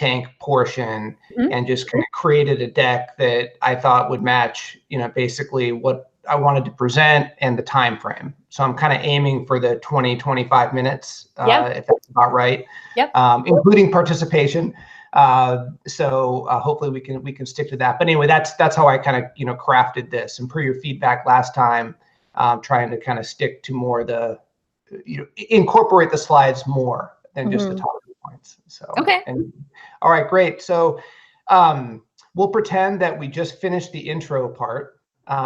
tank portion Mhm. and just kind of created a deck that I thought would match, basically what I wanted to present and the time frame. So I'm kind of aiming for the 20-25 minutes, if that's about right. Yep. Including participation. So hopefully we can stick to that. But anyway, that's how I kind of crafted this. And per your feedback last time, trying to kind of stick to more the incorporate the slides more than just the talking points. So okay. All right, great. So we'll pretend that we just finished the intro part.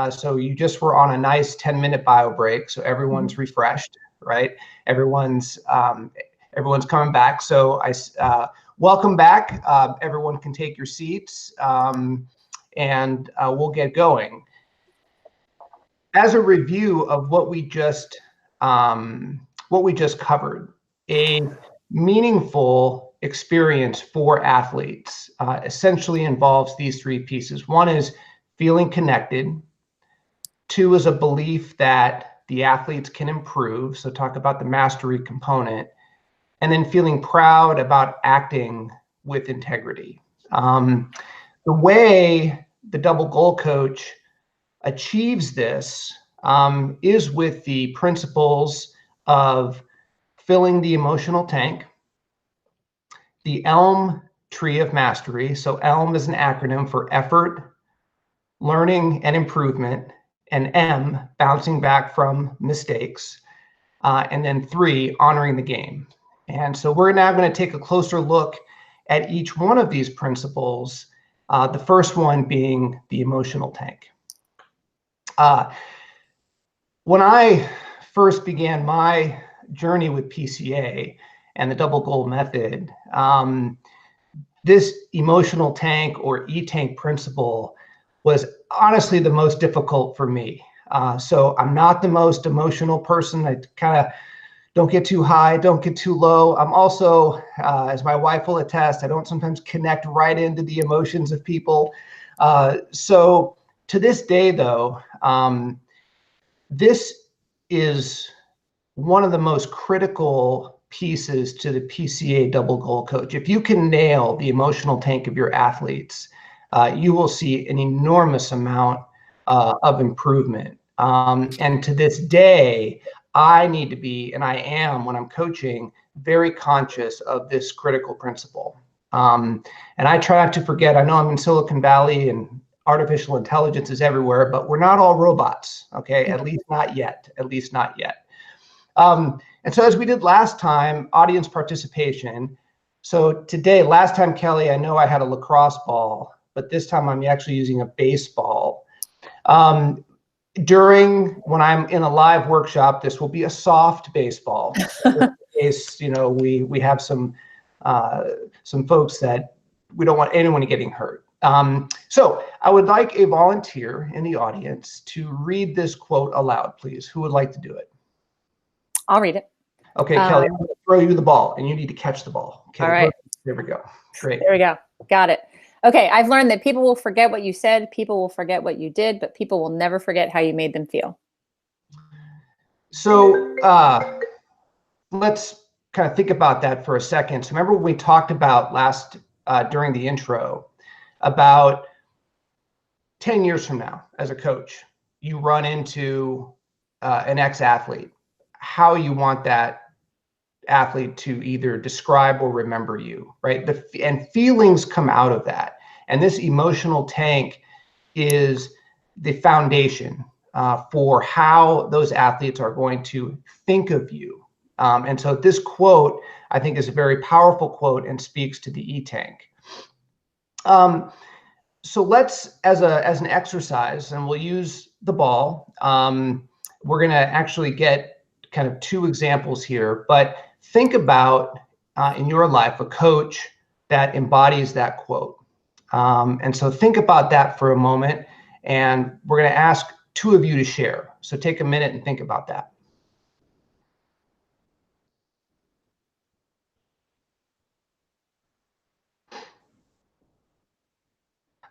So you just were on a nice 10-minute bio break. So everyone's refreshed, right? Everyone's coming back. So welcome back. Everyone can take your seats, and we'll get going. As a review of what we just covered, a meaningful experience for athletes essentially involves these three pieces. One is feeling connected. Two is a belief that the athletes can improve. So talk about the mastery component. And then feeling proud about acting with integrity. The way the double goal coach achieves this is with the principles of filling the emotional tank, the ELM tree of mastery. So ELM is an acronym for effort, learning, and improvement, and M, bouncing back from mistakes, and then 3, honoring the game. And so we're now going to take a closer look at each one of these principles, the first one being the emotional tank. When I first began my journey with PCA and the double goal method, this emotional tank or E-tank principle was honestly the most difficult for me. So I'm not the most emotional person. I kind of don't get too high, don't get too low. I'm also, as my wife will attest, I don't sometimes connect right into the emotions of people. So to this day, though, this is one of the most critical pieces to the PCA double goal coach. If you can nail the emotional tank of your athletes, you will see an enormous amount of improvement. And to this day, I need to be, and I am when I'm coaching, very conscious of this critical principle. And I try not to forget, I know I'm in Silicon Valley and artificial intelligence is everywhere, but we're not all robots, okay? At least not yet, And so as we did last time, audience participation. So today, last time, Kelly, I know I had a lacrosse ball, but this time I'm actually using a baseball. When I'm in a live workshop, this will be a soft baseball. In case, we have some folks that we don't want anyone getting hurt. So I would like a volunteer in the audience to read this quote aloud, please. Who would like to do it? I'll read it. Okay, Kelly, I'm going to throw you the ball, and you need to catch the ball. Okay, all right. There we go. Great. There we go. Got it. Okay, I've learned that people will forget what you said, people will forget what you did, but people will never forget how you made them feel. So let's kind of think about that for a second. So remember when we talked about during the intro about 10 years from now as a coach, you run into an ex-athlete, how you want that athlete to either describe or remember you, right? And feelings come out of that. And this emotional tank is the foundation for how those athletes are going to think of you. And so this quote, I think, is a very powerful quote and speaks to the E-tank. So let's, as an exercise, and we'll use the ball, we're going to actually get kind of 2 examples here, but think about in your life a coach that embodies that quote. And so think about that for a moment, and we're going to ask 2 of you to share. So take a minute and think about that.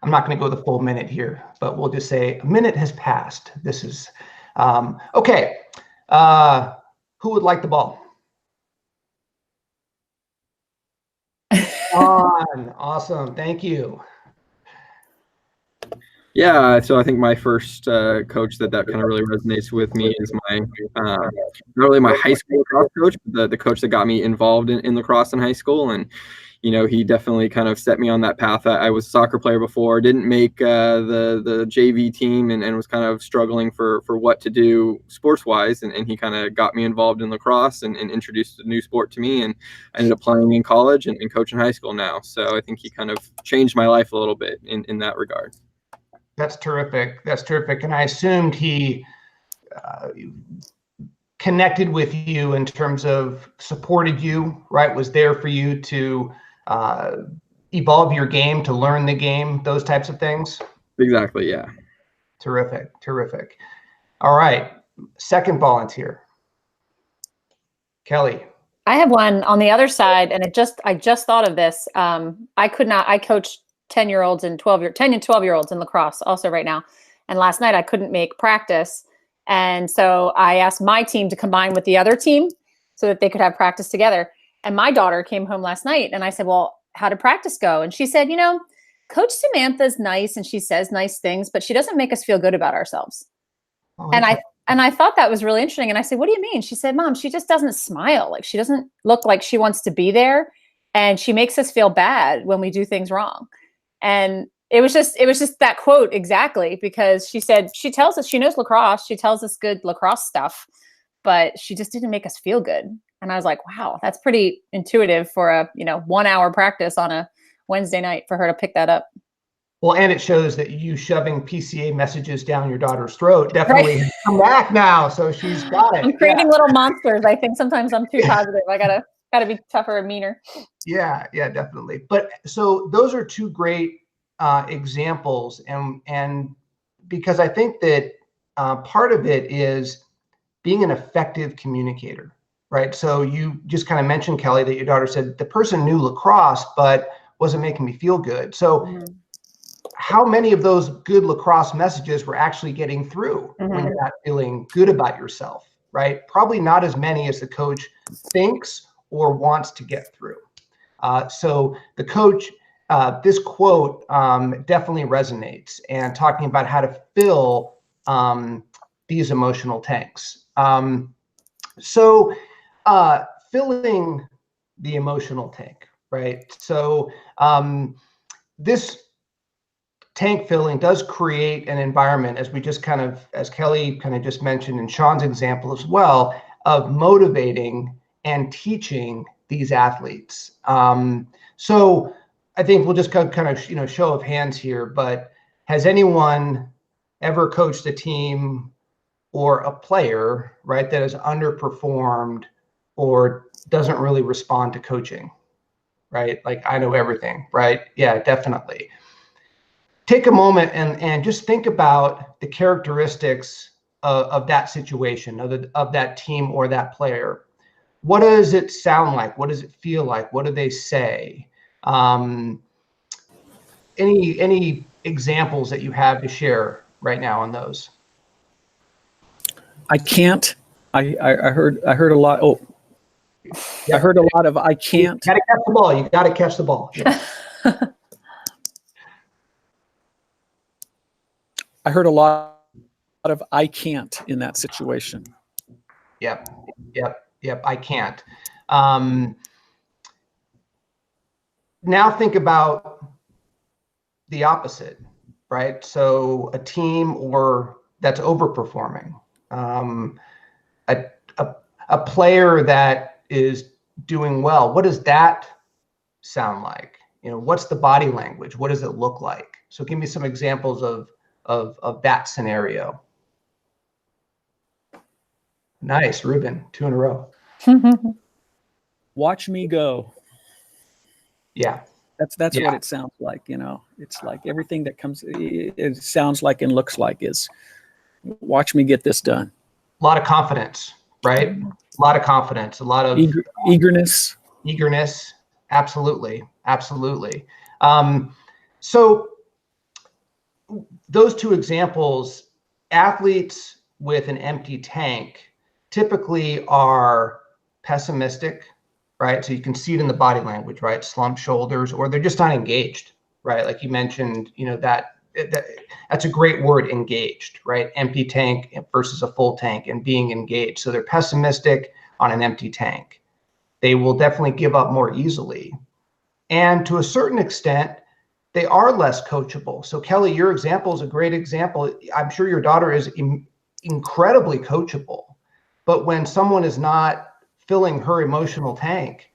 I'm not going to go the full minute here, but we'll just say a minute has passed. This is okay. Who would like the ball? on. Awesome. Thank you. Yeah, so I think my first coach that kind of really resonates with me is my not really my high school lacrosse coach, but the coach that got me involved in lacrosse in high school. And he definitely kind of set me on that path. I was a soccer player before, didn't make the JV team, and was kind of struggling for what to do sports wise. And he kind of got me involved in lacrosse and introduced a new sport to me. And I ended up playing in college and coaching high school now. So I think he kind of changed my life a little bit in that regard. That's terrific. That's terrific. And I assumed he connected with you in terms of supported you, right? Was there for you to evolve your game, to learn the game, those types of things? Exactly, yeah. Terrific, terrific. All right, second volunteer. Kelly. I have one on the other side, and I just thought of this. I coached 10-year-olds and 10 and 12-year-olds in lacrosse also right now. And last night I couldn't make practice. And so I asked my team to combine with the other team so that they could have practice together. And my daughter came home last night and I said, well, how did practice go? And she said, Coach Samantha's nice and she says nice things, but she doesn't make us feel good about ourselves. Oh, and I thought that was really interesting. And I said, what do you mean? She said, Mom, she just doesn't smile. Like she doesn't look like she wants to be there. And she makes us feel bad when we do things wrong. And it was just that quote exactly, because she said, she tells us she knows lacrosse. She tells us good lacrosse stuff, but she just didn't make us feel good. And I was like, wow, that's pretty intuitive for a, 1 hour practice on a Wednesday night for her to pick that up. Well, and it shows that you shoving PCA messages down your daughter's throat definitely right. Come back now. So she's got it. I'm creating little monsters. I think sometimes I'm too positive. I gotta be tougher and meaner. Yeah, definitely. But so those are two great examples, and because I think that part of it is being an effective communicator, right? So you just kind of mentioned, Kelly, that your daughter said the person knew lacrosse but wasn't making me feel good. So how many of those good lacrosse messages were actually getting through when you're not feeling good about yourself, right? Probably not as many as the coach thinks or wants to get through. So the coach, this quote definitely resonates, and talking about how to fill these emotional tanks. So filling the emotional tank, right? So this tank filling does create an environment, as Kelly kind of just mentioned in Sean's example as well, of motivating and teaching these athletes. So I think we'll just kind of, show of hands here, but has anyone ever coached a team or a player, right, that has underperformed or doesn't really respond to coaching, right? Like, I know everything, right? Yeah, definitely. Take a moment and just think about the characteristics of that situation, of that team or that player. What does it sound like? What does it feel like? What do they say? Any examples that you have to share right now on those? I can't. I heard a lot. Oh, yeah. I heard a lot of I can't. You gotta catch the ball. You gotta catch the ball. Yeah. I heard a lot of I can't in that situation. Yep. I can't. Now think about the opposite, right? So a team that's overperforming, a player that is doing well. What does that sound like? What's the body language? What does it look like? So give me some examples of that scenario. Nice, Ruben, 2 in a row. Watch me go. Yeah. That's what it sounds like, It's like everything that comes, it sounds like and looks like is watch me get this done. A lot of confidence, right? A lot of confidence, a lot of eagerness. Absolutely. So those two examples, athletes with an empty tank typically are pessimistic, right? So you can see it in the body language, right? Slumped shoulders, or they're just not engaged, right? Like you mentioned, that's a great word, engaged, right? Empty tank versus a full tank and being engaged. So they're pessimistic on an empty tank. They will definitely give up more easily. And to a certain extent, they are less coachable. So Kelly, your example is a great example. I'm sure your daughter is incredibly coachable, but when someone is not filling her emotional tank,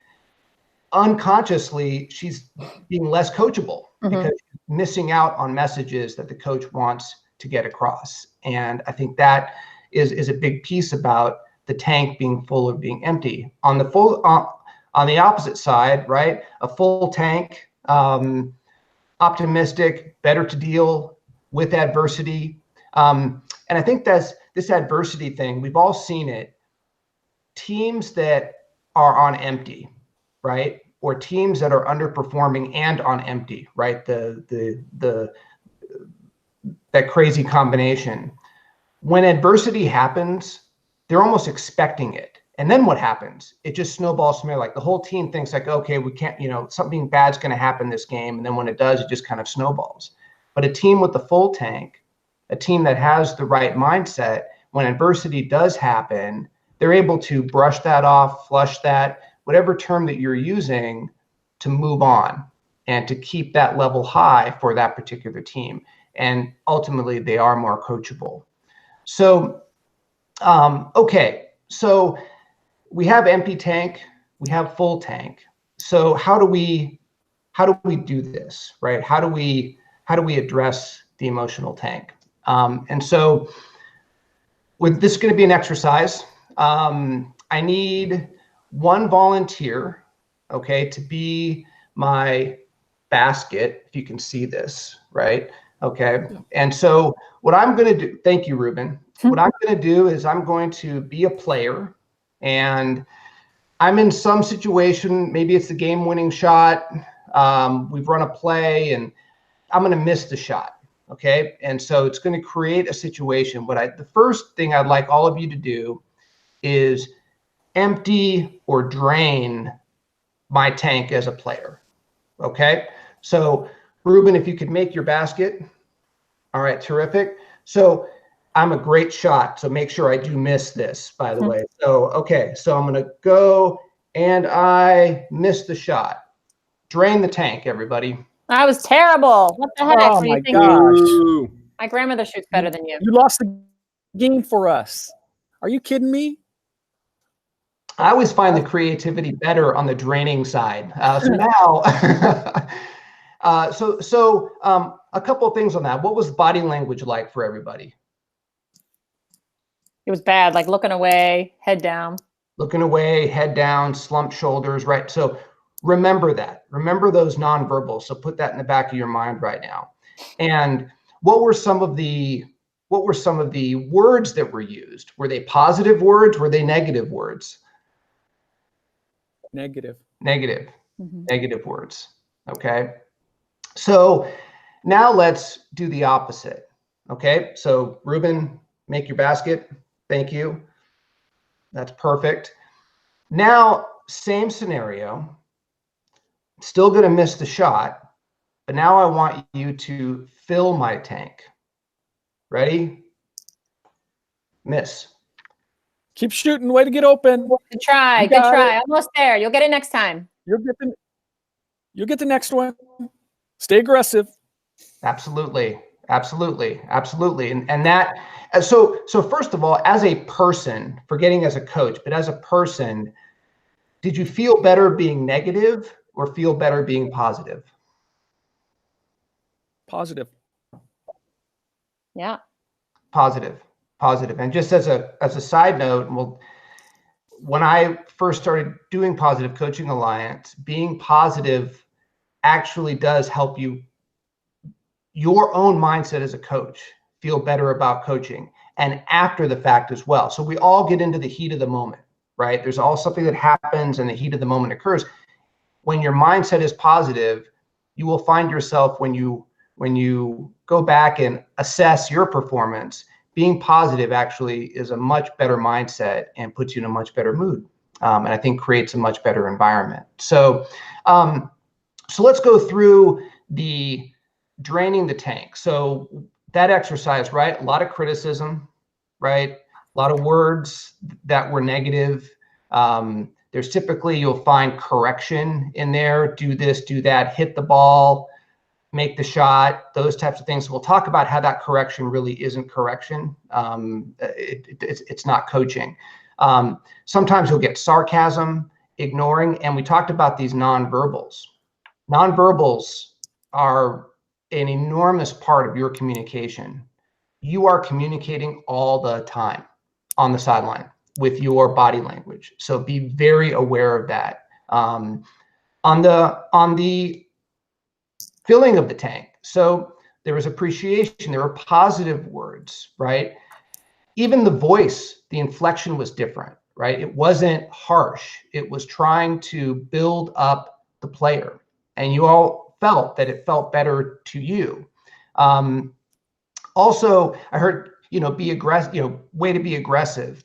unconsciously, she's being less coachable because she's missing out on messages that the coach wants to get across. And I think that is a big piece about the tank being full or being empty. On the opposite side, right? A full tank, optimistic, better to deal with adversity. And I think that's this adversity thing, we've all seen it. Teams that are on empty, right? Or teams that are underperforming and on empty, right? That crazy combination. When adversity happens, they're almost expecting it. And then what happens? It just snowballs from there. Like the whole team thinks like, okay, we can't, something bad's going to happen this game. And then when it does, it just kind of snowballs. But a team with the full tank, a team that has the right mindset, when adversity does happen, they're able to brush that off, flush that, whatever term that you're using, to move on and to keep that level high for that particular team. And ultimately, they are more coachable. So, okay. So we have empty tank, we have full tank. So how do we do this, right? How do we address the emotional tank? And so with this is going to be an exercise. I need one volunteer, okay, to be my basket, if you can see this, right? Okay. And so what I'm going to do, thank you, Ruben. What I'm going to do is I'm going to be a player, and I'm in some situation, maybe it's the game-winning shot. We've run a play and I'm going to miss the shot. Okay. And so it's going to create a situation. The first thing I'd like all of you to do is empty or drain my tank as a player. Okay. So Ruben, if you could make your basket. All right. Terrific. So I'm a great shot. So make sure I do miss this, by the way. So, okay. So I'm going to go and I missed the shot. Drain the tank, everybody. That was terrible. What the heck? Oh my gosh. My grandmother shoots better than you. You lost the game for us. Are you kidding me? I always find the creativity better on the draining side. So now, a couple of things on that. What was body language like for everybody? It was bad, like looking away, head down. Looking away, head down, slumped shoulders, right? So remember that. Remember those nonverbals. So put that in the back of your mind right now. And what were some of the words that were used? Were they positive words? Were they negative words? Negative. Negative words. Okay. So now let's do the opposite. Okay. So Ruben, make your basket. Thank you. That's perfect. Now, same scenario. Still going to miss the shot, but now I want you to fill my tank. Ready? Miss. Keep shooting. Way to get open. Good try. Good try. Almost there. You'll get it next time. You'll get the next one. Stay aggressive. Absolutely. And that, so first of all, as a person, forgetting as a coach, but as a person, did you feel better being negative or feel better being positive? Positive. Yeah. Positive. And just as a side note, when I first started doing Positive Coaching Alliance, being positive actually does help you, your own mindset as a coach, feel better about coaching, and after the fact as well. So we all get into the heat of the moment, right? There's all something that happens and the heat of the moment occurs. When your mindset is positive, you will find yourself when you go back and assess your performance, being positive actually is a much better mindset and puts you in a much better mood. and I think creates a much better environment. So let's go through the draining the tank. So that exercise, right? A lot of criticism, right? A lot of words that were negative. There's typically, you'll find correction in there. Do this, do that, hit the ball, make the shot, those types of things. We'll talk about how that correction really isn't correction. It's not coaching. Sometimes you'll get sarcasm, ignoring, and we talked about these nonverbals. Nonverbals are an enormous part of your communication. You are communicating all the time on the sideline with your body language. So be very aware of that. On the filling of the tank. So there was appreciation, there were positive words, right? Even the voice, the inflection was different, right? It wasn't harsh. It was trying to build up the player. And you all felt that it felt better to you. Also, I heard, be aggressive, way to be aggressive.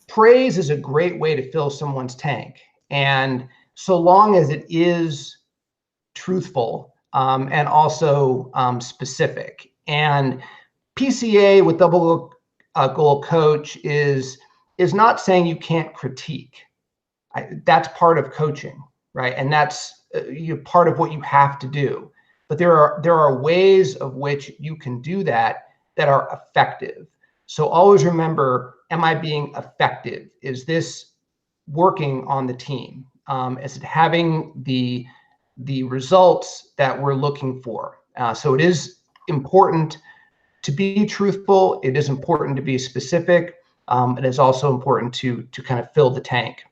Praise is a great way to fill someone's tank. And so long as it is truthful and also specific. And PCA with double goal coach is not saying you can't critique. That's part of coaching, right? And that's part of what you have to do. But there are ways of which you can do that are effective. So always remember, am I being effective? Is this working on the team? Is it having the results that we're looking for? So it is important to be truthful. It is important to be specific. It is also important to kind of fill the tank.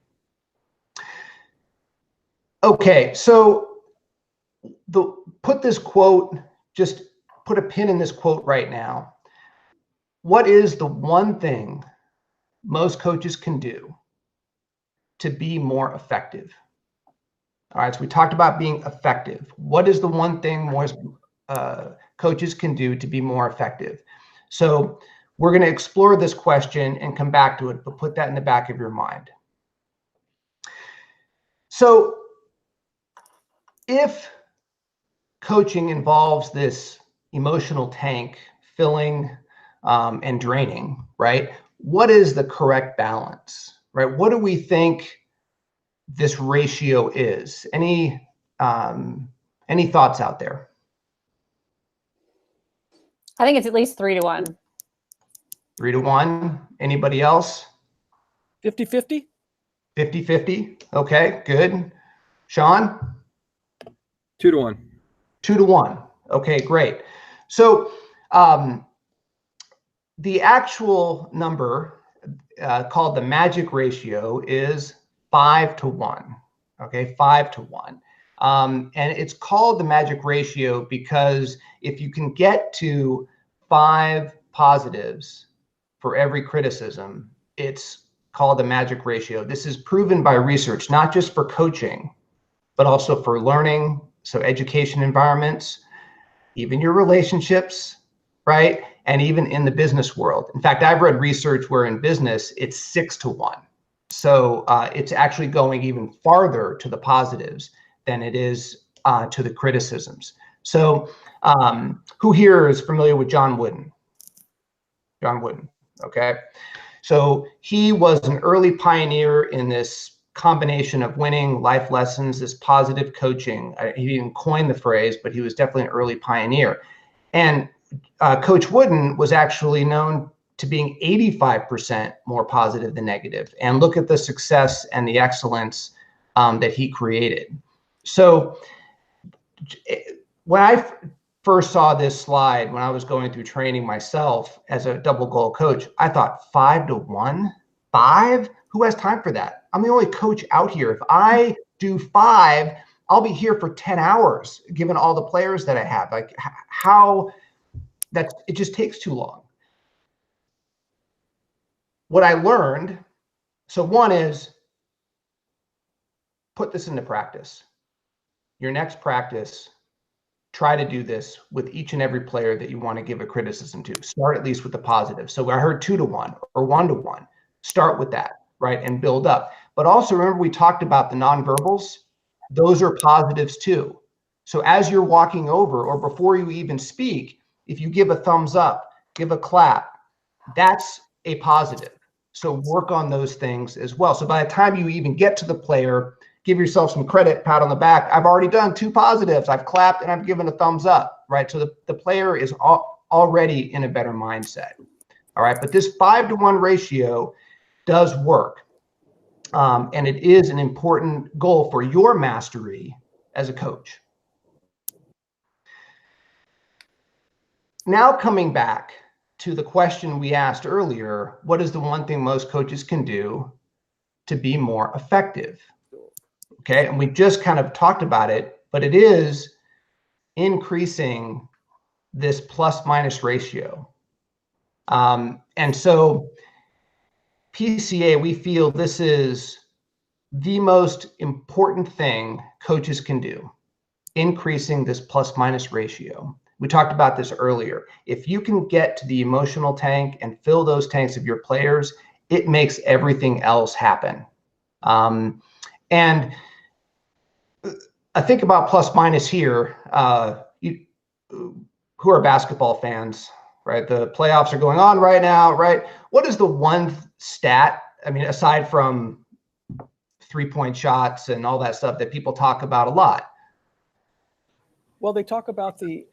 Okay, so put this quote, just put a pin in this quote right now. What is the one thing most coaches can do to be more effective? All right, so we talked about being effective. What is the one thing most coaches can do to be more effective? So we're going to explore this question and come back to it, but put that in the back of your mind. So if coaching involves this emotional tank filling and draining, right? What is the correct balance, right? What do we think this ratio is? Any thoughts out there? I think it's at least 3-1. 3-1. Anybody else? 50-50? 50-50. Okay, good. Sean? 2-1. 2-1. Okay, great. So the actual number called the magic ratio is 5-1. Okay, 5-1. And it's called the magic ratio because if you can get to 5 positives for every criticism, it's called the magic ratio. This is proven by research, not just for coaching, but also for learning, so education environments, even your relationships, right? And even in the business world. In fact, I've read research where in business, it's 6-1. So it's actually going even farther to the positives than it is to the criticisms. So who here is familiar with John Wooden? John Wooden, okay. So he was an early pioneer in this combination of winning, life lessons, this positive coaching. He didn't coin the phrase, but he was definitely an early pioneer. And Coach Wooden was actually known to being 85% more positive than negative. And look at the success and the excellence that he created. So when I first saw this slide, when I was going through training myself as a double goal coach, I thought 5-1, 5? Who has time for that? I'm the only coach out here. If I do 5, I'll be here for 10 hours, given all the players that I have. Like it just takes too long. What I learned, so one is put this into practice. Your next practice, try to do this with each and every player that you want to give a criticism to. Start at least with the positive. So I heard 2-1 or 1-1. Start with that, right? And build up. But also remember, we talked about the nonverbals. Those are positives too. So as you're walking over or before you even speak, if you give a thumbs up, give a clap, that's a positive. So work on those things as well. So by the time you even get to the player, give yourself some credit, pat on the back. I've already done 2 positives. I've clapped and I've given a thumbs up, right? So the player is already in a better mindset. All right, but this 5-to-1 ratio does work. And it is an important goal for your mastery as a coach. Now coming back to the question we asked earlier, what is the one thing most coaches can do to be more effective? Okay, and we just kind of talked about it, but it is increasing this plus-minus ratio. And so PCA, we feel this is the most important thing coaches can do, increasing this plus-minus ratio. We talked about this earlier. If you can get to the emotional tank and fill those tanks of your players, it makes everything else happen. And I think about plus-minus here, who are basketball fans, right? The playoffs are going on right now, right? What is the one stat, I mean, aside from 3-point shots and all that stuff that people talk about a lot? Well, they talk about the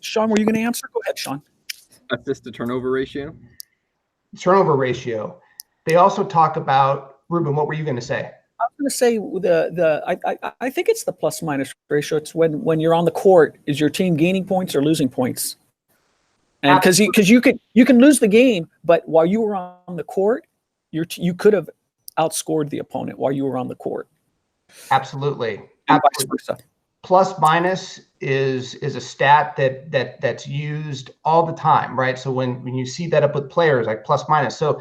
Sean, were you going to answer? Go ahead, Sean. Assist to turnover ratio. Turnover ratio. They also talk about, Ruben, what were you going to say? I was going to say I think it's the plus-minus ratio. It's when you're on the court, is your team gaining points or losing points? And because you can lose the game, but while you were on the court, you could have outscored the opponent while you were on the court. Absolutely. And vice versa. Plus minus is a stat that's used all the time, right? So when you see that up with players, like plus minus. So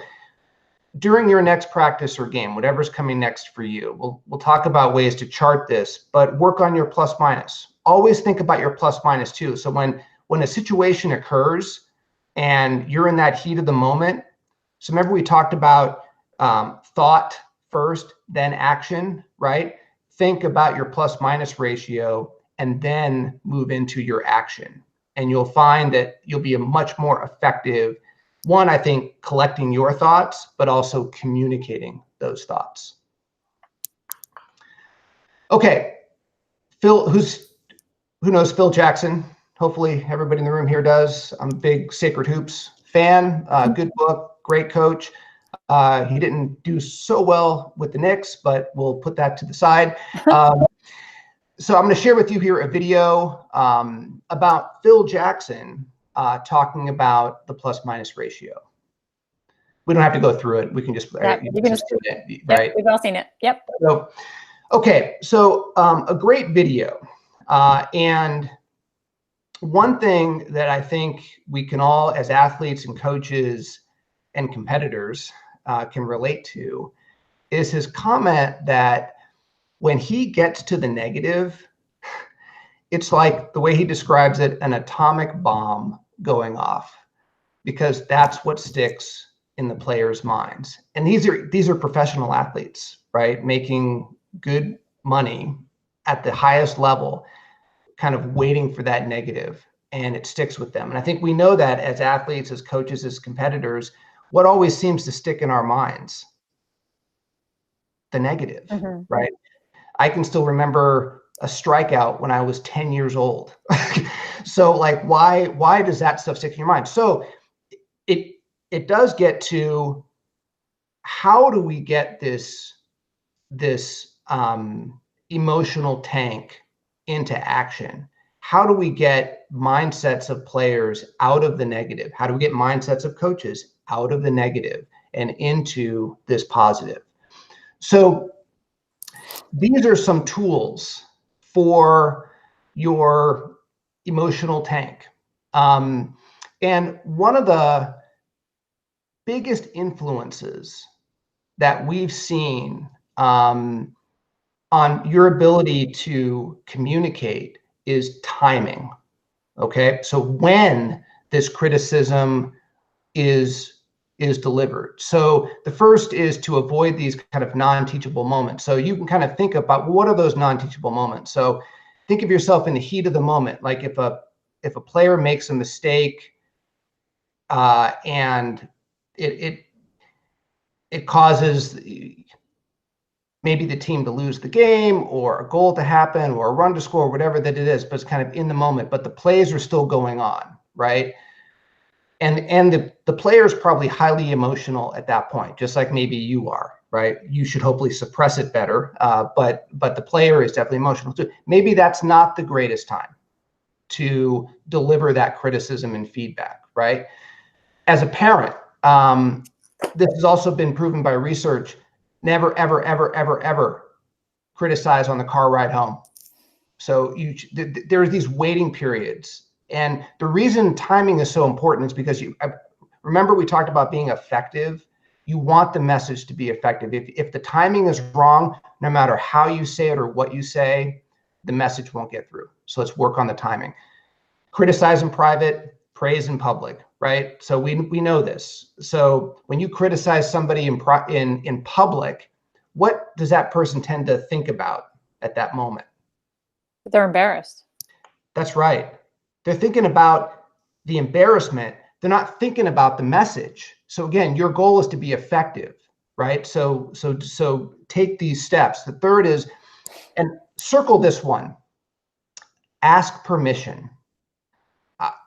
during your next practice or game, whatever's coming next for you, we'll talk about ways to chart this, but work on your plus minus. Always think about your plus minus too. So when a situation occurs and you're in that heat of the moment, so remember we talked about thought first, then action, right? Think about your plus minus ratio and then move into your action. And you'll find that you'll be a much more effective, one, I think, collecting your thoughts, but also communicating those thoughts. Okay, Phil, who knows Phil Jackson? Hopefully everybody in the room here does. I'm a big Sacred Hoops fan, good book, great coach. He didn't do so well with the Knicks, but we'll put that to the side. So I'm going to share with you here a video about Phil Jackson talking about the plus minus ratio. We don't have to go through it. We can just, yeah, you can just it, right? Yep, we've all seen it. Yep. So, okay, so a great video. And one thing that I think we can all, as athletes and coaches and competitors, can relate to is his comment that when he gets to the negative, it's like the way he describes it, an atomic bomb going off, because that's what sticks in the players' minds. And these are professional athletes, right? Making good money at the highest level, kind of waiting for that negative, and it sticks with them. And I think we know that as athletes, as coaches, as competitors, what always seems to stick in our minds? The negative, right? I can still remember a strikeout when I was 10 years old. So like, why does that stuff stick in your mind? So it does get to, how do we get this emotional tank into action? How do we get mindsets of players out of the negative? How do we get mindsets of coaches out of the negative and into this positive? So these are some tools for your emotional tank. And one of the biggest influences that we've seen on your ability to communicate is timing. Okay, so when this criticism is is delivered. So the first is to avoid these kind of non-teachable moments. So you can kind of think about what are those non-teachable moments. So think of yourself in the heat of the moment. Like if a player makes a mistake and it causes maybe the team to lose the game or a goal to happen or a run to score, whatever that it is, but it's kind of in the moment, but the plays are still going on, right? And the player is probably highly emotional at that point, just like maybe you are, right? You should hopefully suppress it better, but the player is definitely emotional too. Maybe that's not the greatest time to deliver that criticism and feedback, right? As a parent, this has also been proven by research. Never, ever, ever, ever, ever criticize on the car ride home. So there are these waiting periods. And the reason timing is so important is because remember we talked about being effective. You want the message to be effective. If the timing is wrong, no matter how you say it or what you say, the message won't get through. So let's work on the timing. Criticize in private, praise in public, right? So we know this. So when you criticize somebody in public, what does that person tend to think about at that moment? They're embarrassed. That's right. They're thinking about the embarrassment. They're not thinking about the message. So again, your goal is to be effective, right? So take these steps. The third is, and circle this one, ask permission.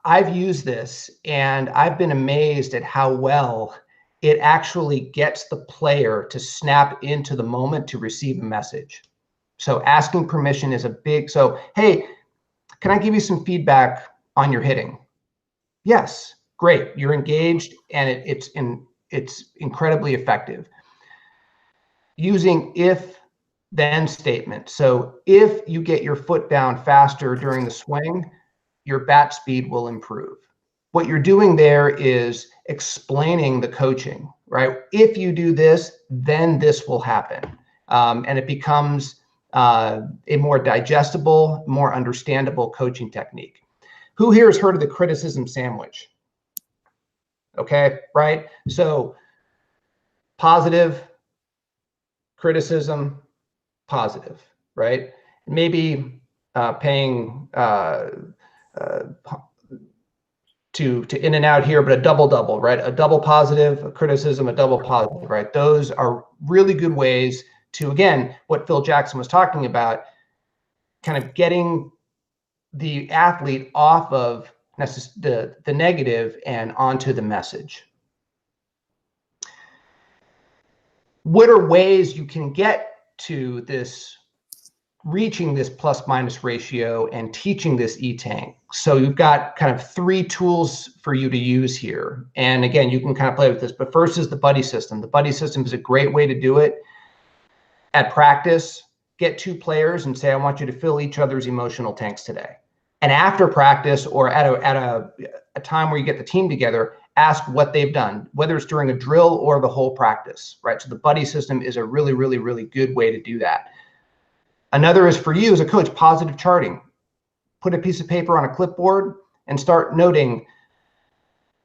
I've used this and I've been amazed at how well it actually gets the player to snap into the moment to receive a message. So asking permission is a big, so, hey, can I give you some feedback on your hitting? Yes, great. You're engaged and it's incredibly effective. Using if-then statement. So if you get your foot down faster during the swing, your bat speed will improve. What you're doing there is explaining the coaching, right? If you do this, then this will happen. And it becomes a more digestible, more understandable coaching technique. Who here has heard of the criticism sandwich? Okay, right? So positive, criticism, positive, right? Maybe paying to in and out here, but a double, right? A double positive, a criticism, a double positive, right? Those are really good ways to, again, what Phil Jackson was talking about, kind of getting the athlete off of the negative and onto the message. What are ways you can get to this, reaching this plus-minus ratio and teaching this E-Tank? So you've got kind of 3 tools for you to use here. And again, you can kind of play with this, but first is the buddy system. The buddy system is a great way to do it. At practice, get 2 players and say, I want you to fill each other's emotional tanks today. And after practice or at a time where you get the team together, ask what they've done, whether it's during a drill or the whole practice, right? So the buddy system is a really, really, really good way to do that. Another is for you as a coach, positive charting. Put a piece of paper on a clipboard and start noting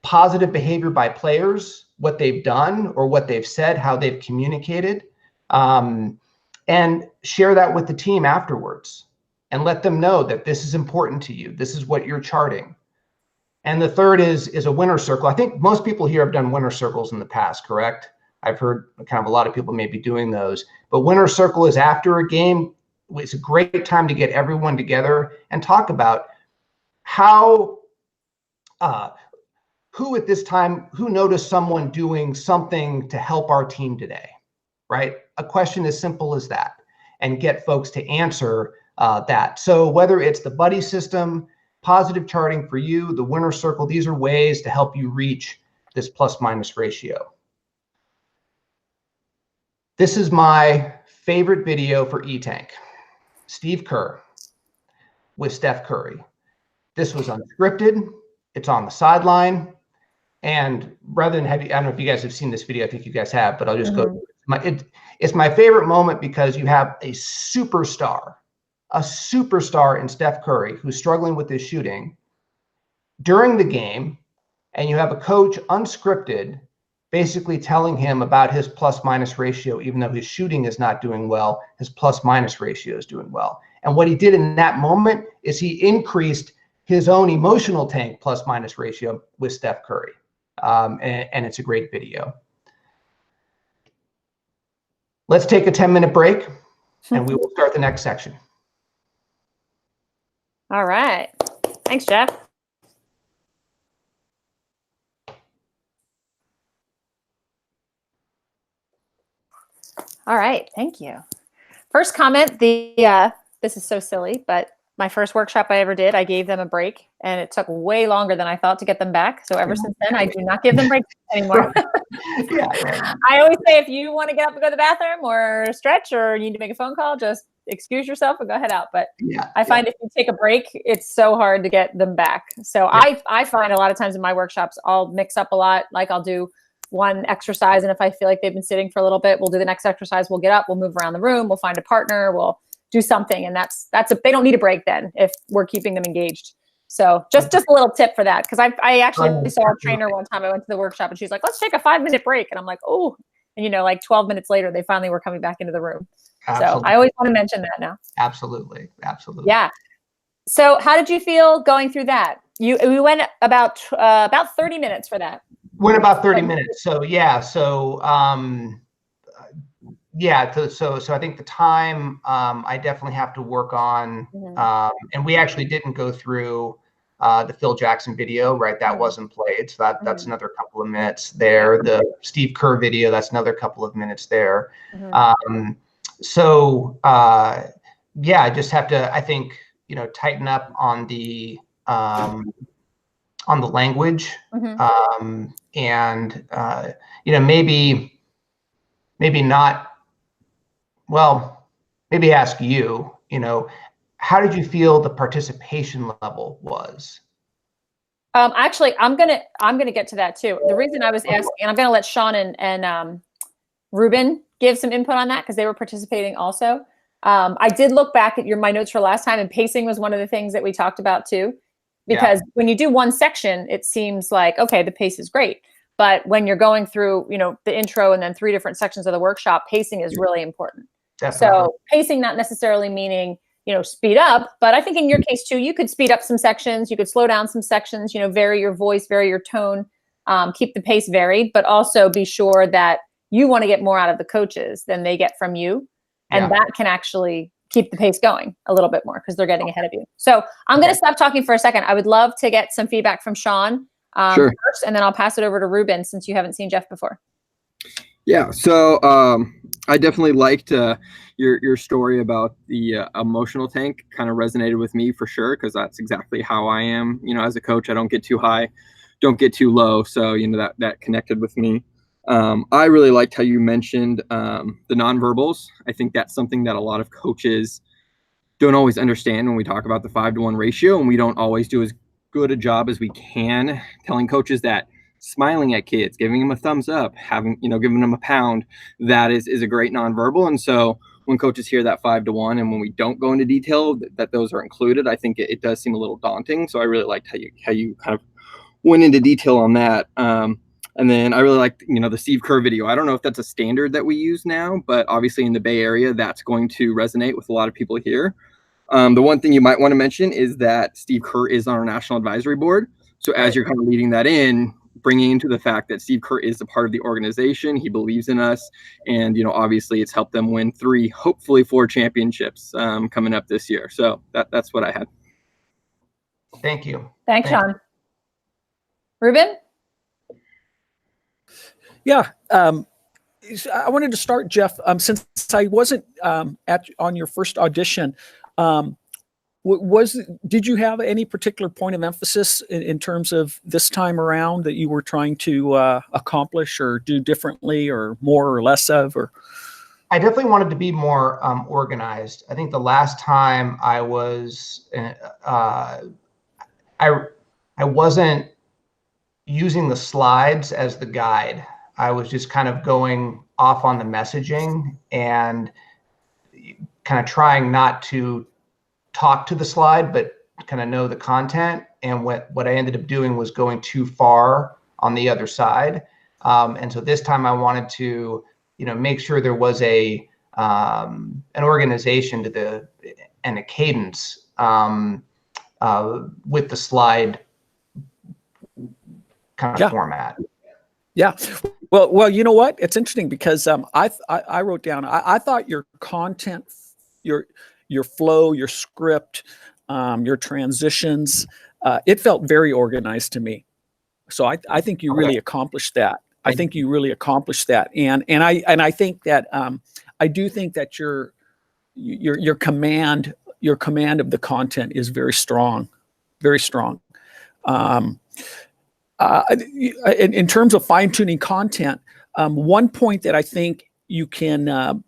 positive behavior by players, what they've done or what they've said, how they've communicated, and share that with the team afterwards and let them know that this is important to you. This is what you're charting. And the third is a winner circle. I think most people here have done winner circles in the past, correct? I've heard kind of a lot of people may be doing those. But winner circle is after a game. It's a great time to get everyone together and talk about how, who at this time, who noticed someone doing something to help our team today, right? A question as simple as that, and get folks to answer that. So whether it's the buddy system, positive charting for you, the winner circle, these are ways to help you reach this plus-minus ratio. This is my favorite video for E-Tank. Steve Kerr with Steph Curry. This was unscripted. It's on the sideline. And rather than have you, I don't know if you guys have seen this video. I think you guys have, but I'll just go. It's my favorite moment because you have a superstar in Steph Curry who's struggling with his shooting during the game, and you have a coach unscripted basically telling him about his plus minus ratio. Even though his shooting is not doing well, his plus minus ratio is doing well. And what he did in that moment is he increased his own emotional tank plus minus ratio with Steph Curry. And it's a great video. Let's take a 10-minute break and we will start the next section. All right. Thanks, Jeff. All right. Thank you. First comment, this is so silly, but my first workshop I ever did, I gave them a break, and it took way longer than I thought to get them back. So ever since then, I do not give them breaks anymore. Yeah. I always say, if you want to get up and go to the bathroom or stretch or you need to make a phone call, just excuse yourself and go head out. But I find if you take a break, it's so hard to get them back. So I find a lot of times in my workshops, I'll mix up a lot. Like I'll do one exercise, and if I feel like they've been sitting for a little bit, we'll do the next exercise. We'll get up, we'll move around the room, we'll find a partner, we'll do something. And they don't need a break then if we're keeping them engaged. So just a little tip for that. Cause I actually saw a trainer one time. I went to the workshop and she's like, let's take a 5-minute break. And I'm like, oh, and like 12 minutes later, they finally were coming back into the room. Absolutely. So I always want to mention that now. Absolutely. Yeah. So how did you feel going through that? We went about 30 minutes for that. Went about 30 minutes. So so I think the time I definitely have to work on, and we actually didn't go through the Phil Jackson video, right? That wasn't played. So that's another couple of minutes there. The Steve Kerr video, that's another couple of minutes there. I just have to, I think, tighten up on the language, and maybe not. Well, maybe ask you, how did you feel the participation level was? Actually, I'm gonna get to that too. The reason I was asking, and I'm gonna let Sean and Ruben give some input on that because they were participating also. I did look back at my notes for last time, and pacing was one of the things that we talked about too. Because when you do one section, it seems like, okay, the pace is great. But when you're going through, the intro and then 3 different sections of the workshop, pacing is really important. Definitely. So pacing not necessarily meaning, speed up, but I think in your case too, you could speed up some sections, you could slow down some sections, vary your voice, vary your tone, keep the pace varied, but also be sure that you want to get more out of the coaches than they get from you. And that can actually keep the pace going a little bit more because they're getting ahead of you. So I'm going to stop talking for a second. I would love to get some feedback from Sean first, and then I'll pass it over to Ruben since you haven't seen Jeff before. Yeah, so I definitely liked your story about the emotional tank. Kind of resonated with me for sure because that's exactly how I am. As a coach, I don't get too high, don't get too low. So that connected with me. I really liked how you mentioned the nonverbals. I think that's something that a lot of coaches don't always understand when we talk about the 5-to-1 ratio, and we don't always do as good a job as we can telling coaches that smiling at kids, giving them a thumbs up, giving them a pound, that is a great nonverbal. And so when coaches hear that 5-to-1 and when we don't go into detail that those are included, I think it does seem a little daunting. So I really liked how you kind of went into detail on that. And then I really liked, the Steve Kerr video. I don't know if that's a standard that we use now, but obviously in the Bay Area, that's going to resonate with a lot of people here. The one thing you might want to mention is that Steve Kerr is on our national advisory board. So as you're kind of leading that in, bringing into the fact that Steve Kerr is a part of the organization, he believes in us, and obviously it's helped them win 3, hopefully 4 championships coming up this year. So that's what I had. Thank you. Thanks, Sean. Ruben? Yeah, I wanted to start, Jeff. Since I wasn't on your first audition, did you have any particular point of emphasis in terms of this time around that you were trying to accomplish or do differently or more or less of? Or I definitely wanted to be more organized. I think the last time I was, I wasn't using the slides as the guide. I was just kind of going off on the messaging and kind of trying not to talk to the slide, but kind of know the content. And what I ended up doing was going too far on the other side. And so this time I wanted to, make sure there was an organization to and a cadence with the slide kind of format. Yeah. Well, you know what? It's interesting because I wrote down, I thought your content, your flow, your script, your transitions, it felt very organized to me. So I think you really accomplished that. I think you really accomplished that. And I think that I do think that your command of the content is very strong, very strong. In terms of fine-tuning content, one point that I think you can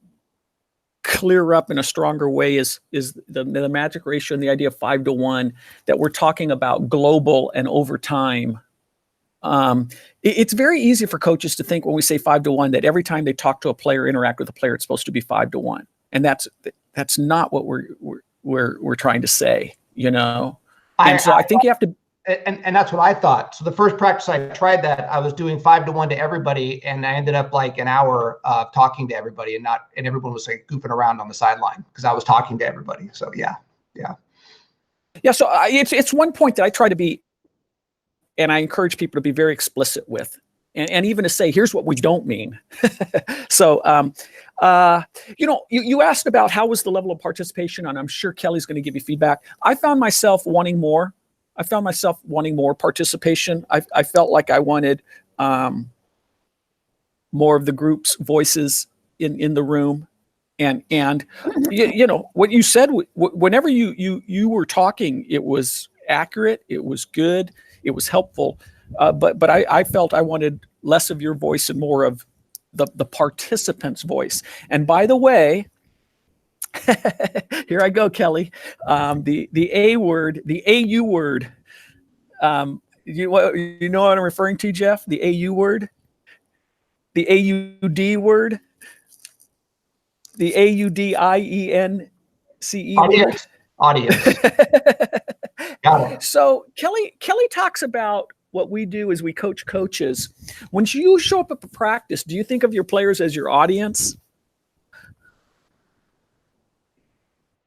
clear up in a stronger way is the magic ratio and the idea of 5-to-1 that we're talking about global and over time. It's very easy for coaches to think when we say 5-to-1 that every time they talk to a player, interact with a player, it's supposed to be 5-to-1, and that's not what we're trying to say, And so I think you have to. And that's what I thought. So the first practice I tried that, I was doing 5-to-1 to everybody, and I ended up like an hour talking to everybody, and everyone was like goofing around on the sideline because I was talking to everybody. So yeah. So it's one point that I try to be, and I encourage people to be very explicit with, and even to say, here's what we don't mean. So you asked about how was the level of participation, and I'm sure Kelly's going to give you feedback. I found myself wanting more. Participation. I felt like I wanted more of the group's voices in the room, and what you said. Whenever you were talking, it was accurate. It was good. It was helpful. But I felt I wanted less of your voice and more of the participant's voice. And by the way. Here I go, Kelly. The A word, the AU word. You know what I'm referring to, Jeff? The AU word, the AUD word, the AUDIENCE word. Audience. Got it. So Kelly talks about what we do is we coach coaches. When you show up at the practice, do you think of your players as your audience?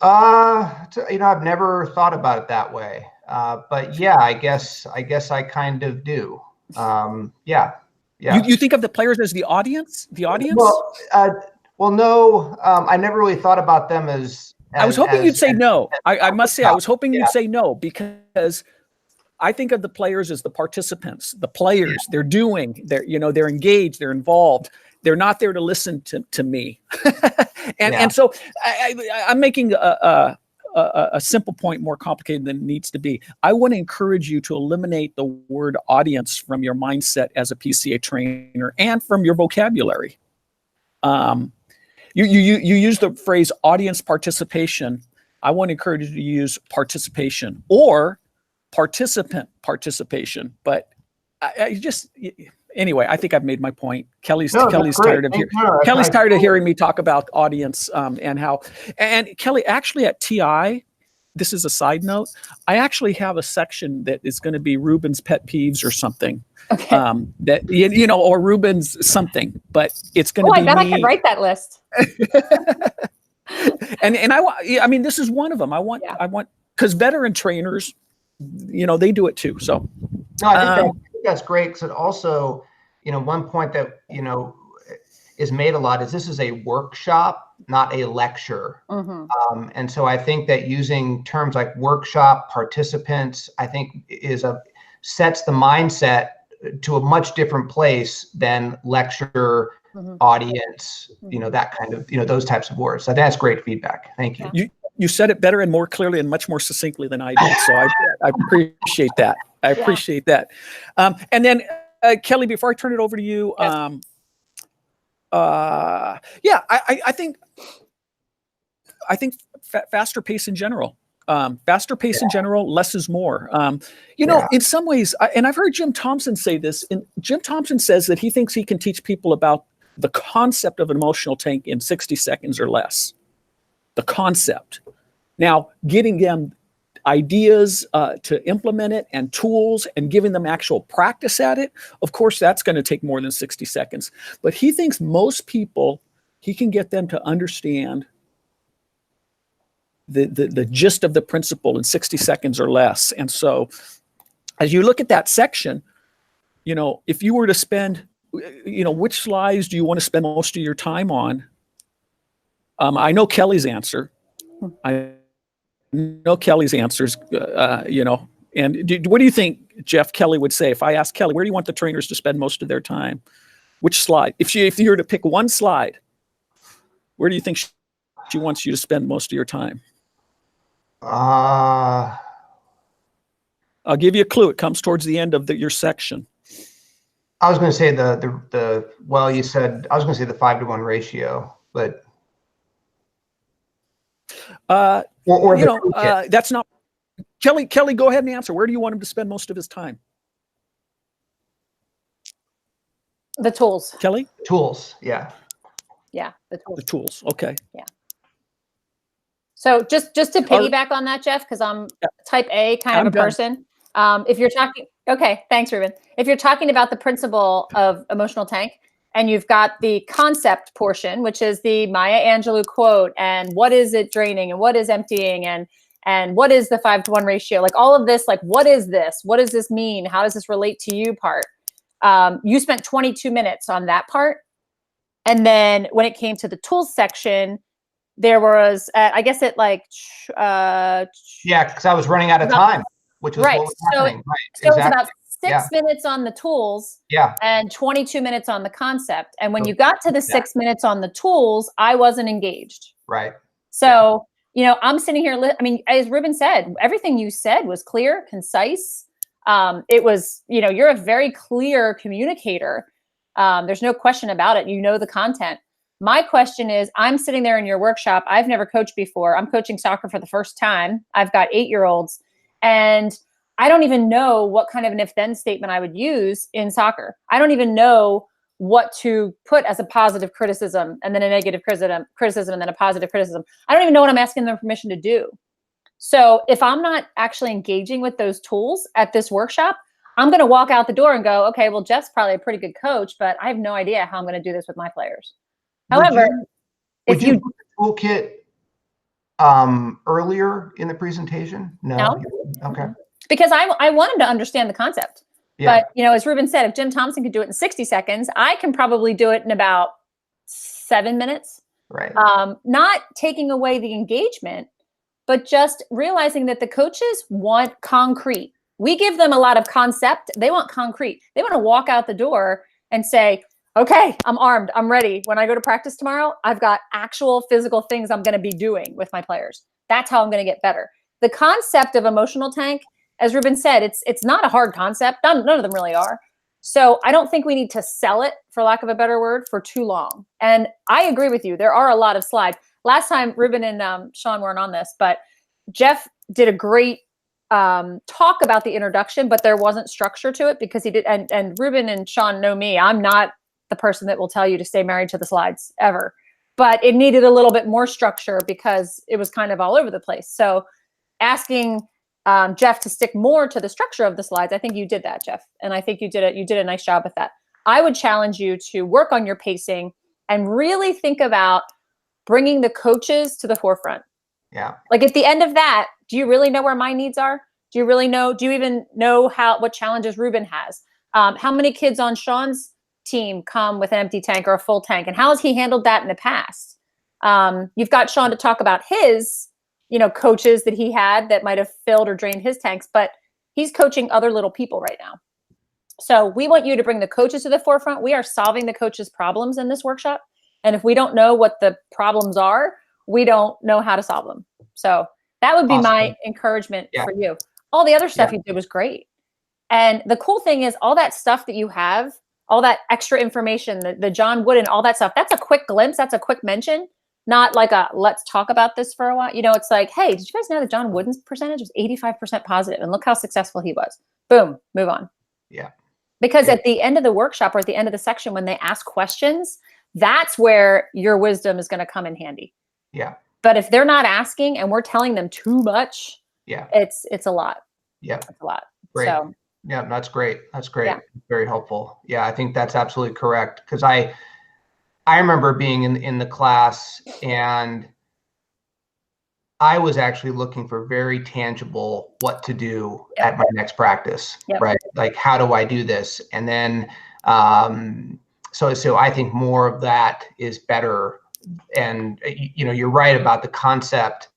I've never thought about it that way. But yeah, I guess I kind of do. Yeah. You think of the players as the audience? The audience? Well, no. I never really thought about them as. I was hoping you'd say no. I must say, I was hoping you'd say no, because I think of the players as the participants. The players, they're engaged, they're involved. They're not there to listen to me. And so I'm making a simple point more complicated than it needs to be. I want to encourage you to eliminate the word audience from your mindset as a PCA trainer and from your vocabulary. You use the phrase audience participation. I want to encourage you to use participation or participant participation. But anyway, I think I've made my point. Kelly's tired of hearing me talk about audience and Kelly, actually at TI, this is a side note, I actually have a section that is going to be Ruben's pet peeves or something. Okay. Or Ruben's something, but it's going to be. I bet I could write that list. and I mean, this is one of them. I want, because veteran trainers, they do it too. So. No, I think that's great, because it also, one point that is made a lot is this is a workshop, not a lecture. Mm-hmm. And so I think that using terms like workshop, participants, I think sets the mindset to a much different place than lecture, mm-hmm. audience, that kind of, those types of words. So that's great feedback. Thank you. You said it better and more clearly and much more succinctly than I did. So I appreciate that. I appreciate that. And then Kelly, before I turn it over to you, I think faster pace in general. In general, less is more. In some ways, and I've heard Jim Thompson say this. And Jim Thompson says that he thinks he can teach people about the concept of an emotional tank in 60 seconds or less. The concept. Now, getting them ideas to implement it and tools and giving them actual practice at it, of course, that's going to take more than 60 seconds. But he thinks most people, he can get them to understand the gist of the principle in 60 seconds or less. And so as you look at that section, if you were to spend, which slides do you want to spend most of your time on? I know Kelly's answer. I know Kelly's answers, and what do you think, Jeff, Kelly would say? If I asked Kelly, where do you want the trainers to spend most of their time? Which slide? If you were to pick one slide, where do you think she wants you to spend most of your time? I'll give you a clue. It comes towards the end of your section. I was going to say well, you said, I was going to say the 5-to-1 ratio, but that's not Kelly. Kelly, go ahead and answer. Where do you want him to spend most of his time? The tools. Kelly? Tools. Yeah. Yeah. The tools. The tools. Okay. Yeah. So just to piggyback on that, Jeff, because I'm type A kind of a person. If you're talking, okay, thanks, Ruben. If you're talking about the principle of emotional tank, and you've got the concept portion, which is the Maya Angelou quote, and what is it draining, and what is emptying, and what is the 5-to-1 ratio, like all of this, like what is this? What does this mean? How does this relate to you part? You spent 22 minutes on that part. And then when it came to the tools section, there was, I guess it yeah, because I was running out of time, which was right. what was happening. So exactly. It's about 6 minutes on the tools, and 22 minutes on the concept. And when you got to the 6 minutes on the tools, I wasn't engaged. Right. So, I'm sitting here, as Ruben said, everything you said was clear, concise. It was, you're a very clear communicator. There's no question about it. You know the content. My question is, I'm sitting there in your workshop. I've never coached before. I'm coaching soccer for the first time. I've got 8-year-olds, and I don't even know what kind of an if-then statement I would use in soccer. I don't even know what to put as a positive criticism and then a negative criticism and then a positive criticism. I don't even know what I'm asking them permission to do. So if I'm not actually engaging with those tools at this workshop, I'm going to walk out the door and go, okay, well, Jeff's probably a pretty good coach, but I have no idea how I'm going to do this with my players. However, would you put the toolkit earlier in the presentation? No. Okay. Because I want him to understand the concept. Yeah. But, as Ruben said, if Jim Thompson could do it in 60 seconds, I can probably do it in about 7 minutes. Right. Not taking away the engagement, but just realizing that the coaches want concrete. We give them a lot of concept. They want concrete. They want to walk out the door and say, okay, I'm armed. I'm ready. When I go to practice tomorrow, I've got actual physical things I'm going to be doing with my players. That's how I'm going to get better. The concept of emotional tank, as Ruben said, it's not a hard concept. None of them really are. So I don't think we need to sell it, for lack of a better word, for too long. And I agree with you. There are a lot of slides. Last time, Ruben and Sean weren't on this, but Jeff did a great talk about the introduction, but there wasn't structure to it because he did. And Ruben and Sean know me. I'm not the person that will tell you to stay married to the slides ever. But it needed a little bit more structure because it was kind of all over the place. So asking Jeff to stick more to the structure of the slides, I think you did that, Jeff. And I think you did a nice job with that. I would challenge you to work on your pacing and really think about bringing the coaches to the forefront. Yeah. Like at the end of that, do you really know where my needs are? Do you even know what challenges Ruben has? How many kids on Sean's team come with an empty tank or a full tank? And how has he handled that in the past? You've got Sean to talk about his, coaches that he had that might have filled or drained his tanks, but he's coaching other little people right now. So we want you to bring the coaches to the forefront. We are solving the coaches' problems in this workshop. And if we don't know what the problems are, we don't know how to solve them. So that would be my encouragement for you. All the other stuff you did was great. And the cool thing is all that stuff that you have, all that extra information, the John Wooden, all that stuff, that's a quick glimpse. That's a quick mention, not like a, let's talk about this for a while. It's like, hey, did you guys know that John Wooden's percentage was 85% positive and look how successful he was. Boom, move on. Yeah. Because at the end of the workshop or at the end of the section, when they ask questions, that's where your wisdom is going to come in handy. Yeah. But if they're not asking and we're telling them too much, Yeah. It's a lot. Yeah. It's a lot. Great. So Yeah, that's great. That's great. Yeah. Very helpful. Yeah, I think that's absolutely correct. Because I remember being in the class, and I was actually looking for very tangible what to do at my next practice, Yep. right? Like, how do I do this? And then, so I think more of that is better. And, you're right about the concept.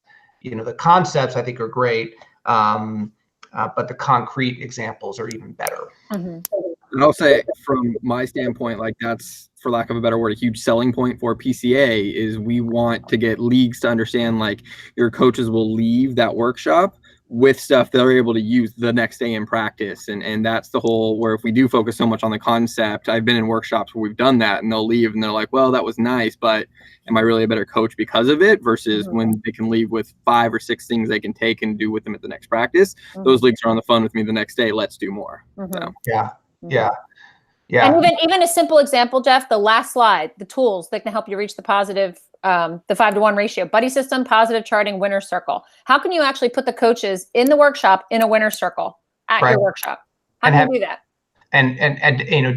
The concepts I think are great, but the concrete examples are even better. Mm-hmm. And I'll say from my standpoint, like that's, for lack of a better word, a huge selling point for PCA is we want to get leagues to understand, like, your coaches will leave that workshop with stuff they're able to use the next day in practice. And that's the whole, where if we do focus so much on the concept, I've been in workshops where we've done that and they'll leave and they're like, well, that was nice, but am I really a better coach because of it? Versus when they can leave with 5 or 6 things they can take and do with them at the next practice. Those leagues are on the phone with me the next day. Let's do more. So. Yeah. Yeah. Yeah. And even a simple example, Jeff, the last slide, the tools that can help you reach the positive, the 5-to-1 ratio, buddy system, positive charting, winner's circle. How can you actually put the coaches in the workshop in a winner's circle at your workshop? How can you do that? And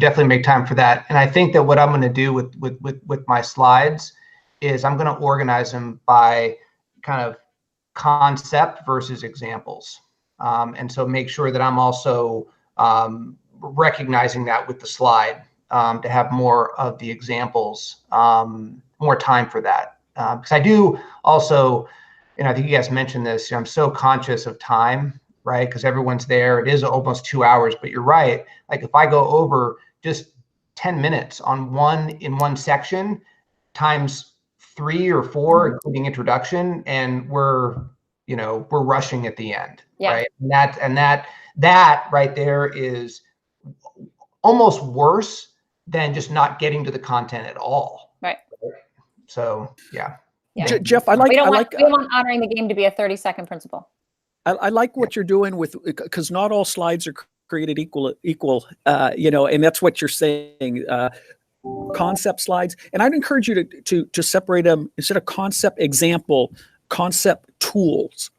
definitely make time for that. And I think that what I'm going to do with my slides is I'm going to organize them by kind of concept versus examples. And so make sure that I'm also recognizing that with the slide, to have more of the examples, more time for that. Because I do also, and I think you guys mentioned this, I'm so conscious of time, right? Because everyone's there. It is almost 2 hours, but you're right. Like, if I go over just 10 minutes on one section times 3 or 4, including introduction, and we're rushing at the end, right? And that right there is almost worse than just not getting to the content at all. Right. So yeah. Jeff, we don't want honoring the game to be a 30-second principle. I like what you're doing with, because not all slides are created equal, and that's what you're saying. Concept slides, and I'd encourage you to separate them instead of concept example, concept tools.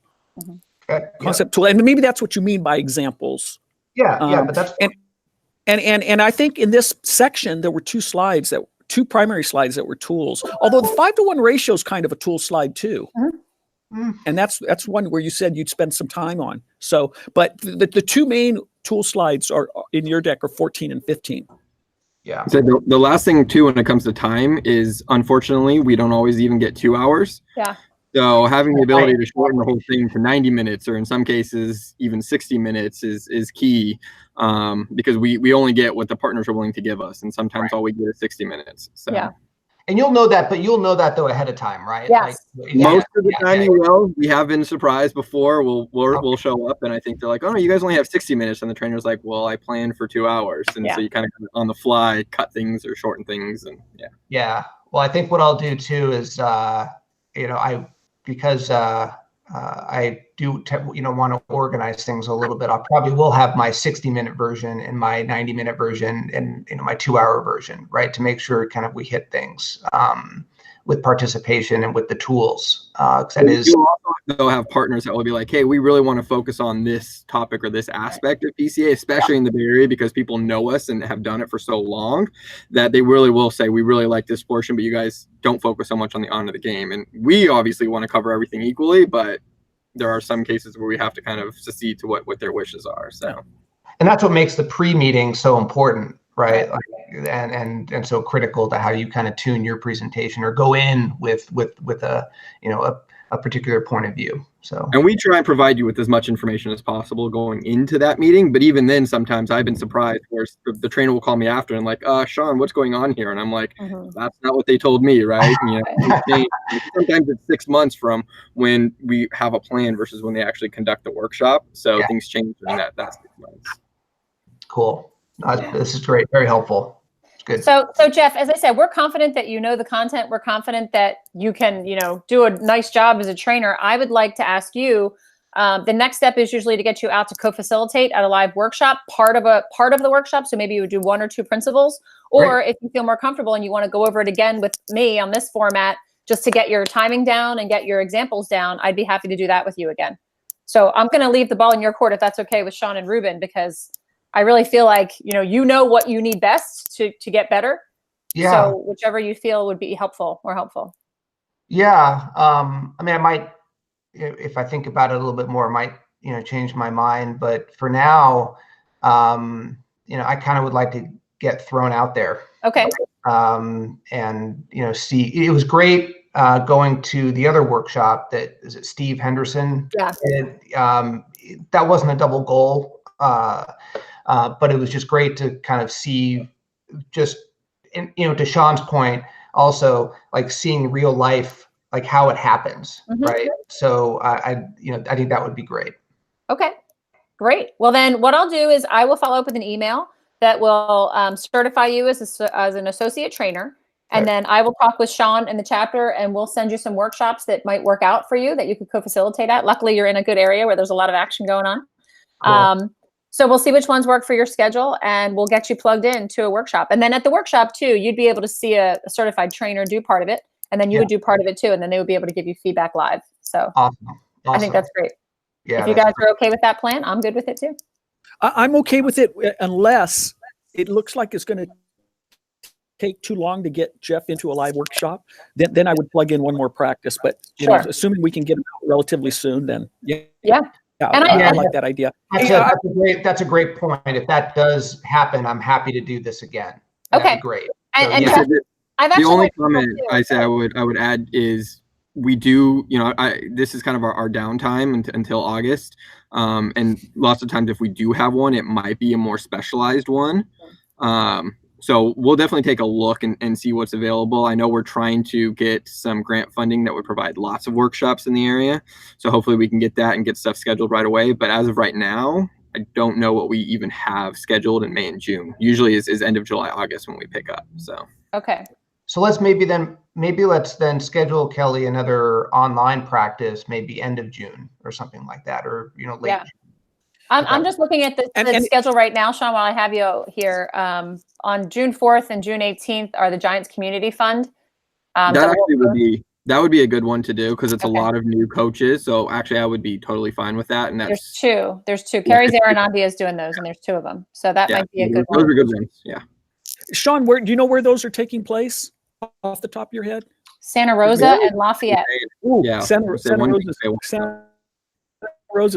Concept tool, and maybe that's what you mean by examples. But that's and I think in this section there were two primary slides that were tools. Although the 5-to-1 ratio is kind of a tool slide too. And that's one where you said you'd spend some time on. So, but the two main tool slides are in your deck are 14 and 15. Yeah. So the last thing too, when it comes to time, is unfortunately we don't always even get 2 hours. Yeah. So having the ability to shorten the whole thing to 90 minutes, or in some cases even 60 minutes, is key, because we only get what the partners are willing to give us, and sometimes all we get is 60 minutes. So. Yeah. And you'll know that though ahead of time, right? Yes. Most of the time you will. We have been surprised before. We'll show up and I think they're like, oh no, you guys only have 60 minutes, and the trainer's like, well, I planned for 2 hours, and so you kind of on the fly cut things or shorten things, and yeah. Well, I think what I'll do too is because I do want to organize things a little bit. I probably will have my 60-minute version and my 90-minute version and my 2-hour version, right? To make sure kind of we hit things with participation and with the tools. They'll have partners that will be like, hey, we really want to focus on this topic or this aspect of PCA, especially in the Bay Area, because people know us and have done it for so long that they really will say, we really like this portion, but you guys don't focus so much on the on of the game. And we obviously want to cover everything equally, but there are some cases where we have to kind of secede to what their wishes are. So, and that's what makes the pre-meeting so important, right? And so critical to how you kind of tune your presentation or go in with a particular point of view. So, and we try and provide you with as much information as possible going into that meeting. But even then, sometimes I've been surprised where the trainer will call me after and like, Sean, what's going on here? And I'm like, that's not what they told me, right? Sometimes it's 6 months from when we have a plan versus when they actually conduct the workshop. So things change during that 6 months. Cool. This is great. Very helpful. Good. So Jeff, as I said, we're confident that you know the content. We're confident that you can, do a nice job as a trainer. I would like to ask you, the next step is usually to get you out to co-facilitate at a live workshop, part of the workshop. So maybe you would do 1 or 2 principles, or if you feel more comfortable and you want to go over it again with me on this format, just to get your timing down and get your examples down, I'd be happy to do that with you again. So I'm going to leave the ball in your court if that's okay with Sean and Ruben, because I really feel like, you know what you need best to get better. Yeah. So whichever you feel would be more helpful. Yeah. I mean, I might, if I think about it a little bit more, I might, change my mind. But for now, I kind of would like to get thrown out there. Okay. And, see, it was great going to the other workshop is it Steve Henderson? Yeah. That wasn't a double goal, but it was just great to kind of see to Sean's point, also like seeing real life, like how it happens, right? So I think that would be great. Okay, great. Well, then what I'll do is I will follow up with an email that will certify you as an associate trainer. And then I will talk with Sean and the chapter, and we'll send you some workshops that might work out for you that you could co-facilitate at. Luckily, you're in a good area where there's a lot of action going on. Cool. So we'll see which ones work for your schedule, and we'll get you plugged into a workshop. And then at the workshop too, you'd be able to see a certified trainer do part of it, and then you would do part of it too, and then they would be able to give you feedback live. So awesome. I think that's great. Yeah, if you guys are okay with that plan, I'm good with it too. I'm okay with it unless it looks like it's going to take too long to get Jeff into a live workshop. Then I would plug in one more practice. But assuming we can get him out relatively soon, then yeah. And I like that idea. That's a great point. If that does happen, I'm happy to do this again. Okay, great. And so, the only comment I would add is we do, this is kind of our downtime until August. And lots of times if we do have one, it might be a more specialized one. So we'll definitely take a look and see what's available. I know we're trying to get some grant funding that would provide lots of workshops in the area. So hopefully we can get that and get stuff scheduled right away. But as of right now, I don't know what we even have scheduled in May and June. Usually is end of July, August when we pick up. So okay. So let's let's then schedule, Kelly, another online practice, maybe end of June or something like that, or late June. I'm just looking at the schedule right now, Sean, while I have you here. On June 4th and June 18th are the Giants Community Fund. That would be a good one to do because it's a lot of new coaches. So actually, I would be totally fine with that. And there's two. Carrie Zaranandi is doing those, and there's two of them. So that might be a good one. Those are good ones. Yeah. Sean, do you know where those are taking place off the top of your head? Santa Rosa and Lafayette. Ooh, yeah. Santa Rosa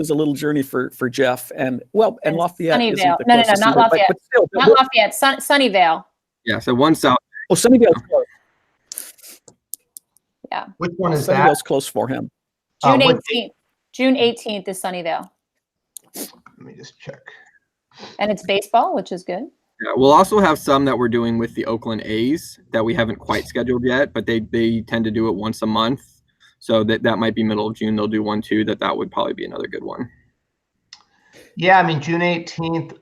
is a little journey for Jeff, and Lafayette. Sunnyvale. No, not Lafayette. But still, not Lafayette. Sunnyvale. Yeah, so one south. Oh, Sunnyvale's close. Yeah. Which one is Sunnyvale's close for him. June 18th. June 18th is Sunnyvale. Let me just check. And it's baseball, which is good. Yeah, we'll also have some that we're doing with the Oakland A's that we haven't quite scheduled yet, but they tend to do it once a month. So that might be middle of June. They'll do one too. That would probably be another good one. Yeah, I mean, June 18th.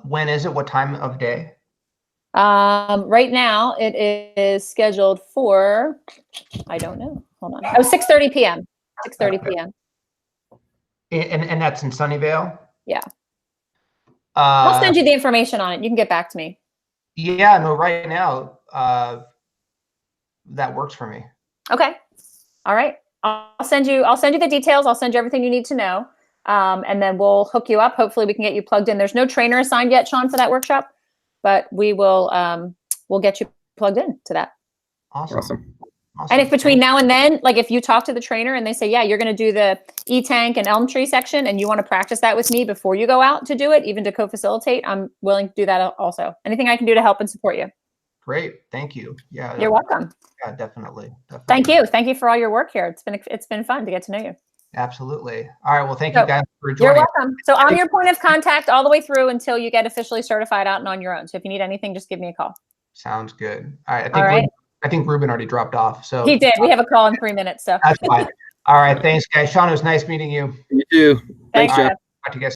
When is it? What time of day? Right now it is scheduled for, I don't know. Hold on. 6:30 p.m. 6:30 p.m. And that's in Sunnyvale? Yeah. I'll send you the information on it. You can get back to me. Yeah, no, right now, that works for me. Okay. All right. I'll send you the details. I'll send you everything you need to know. And then we'll hook you up. Hopefully we can get you plugged in. There's no trainer assigned yet, Sean, for that workshop, but we will, we'll get you plugged in to that. Awesome. And if between now and then, like if you talk to the trainer and they say, yeah, you're going to do the E-Tank and Elm Tree section and you want to practice that with me before you go out to do it, even to co-facilitate, I'm willing to do that also. Anything I can do to help and support you. Great. Thank you. Yeah. You're welcome. Yeah, definitely. Thank you. Thank you for all your work here. It's been fun to get to know you. Absolutely. All right. Well, thank you guys for joining. You're welcome. So I'm your point of contact all the way through until you get officially certified out and on your own. So if you need anything, just give me a call. Sounds good. All right. I think Ruben already dropped off. So he did. We have a call in 3 minutes. So that's fine. All right. Thanks, guys. Sean, it was nice meeting you. You too. Thanks, Jeff. Talk to you guys.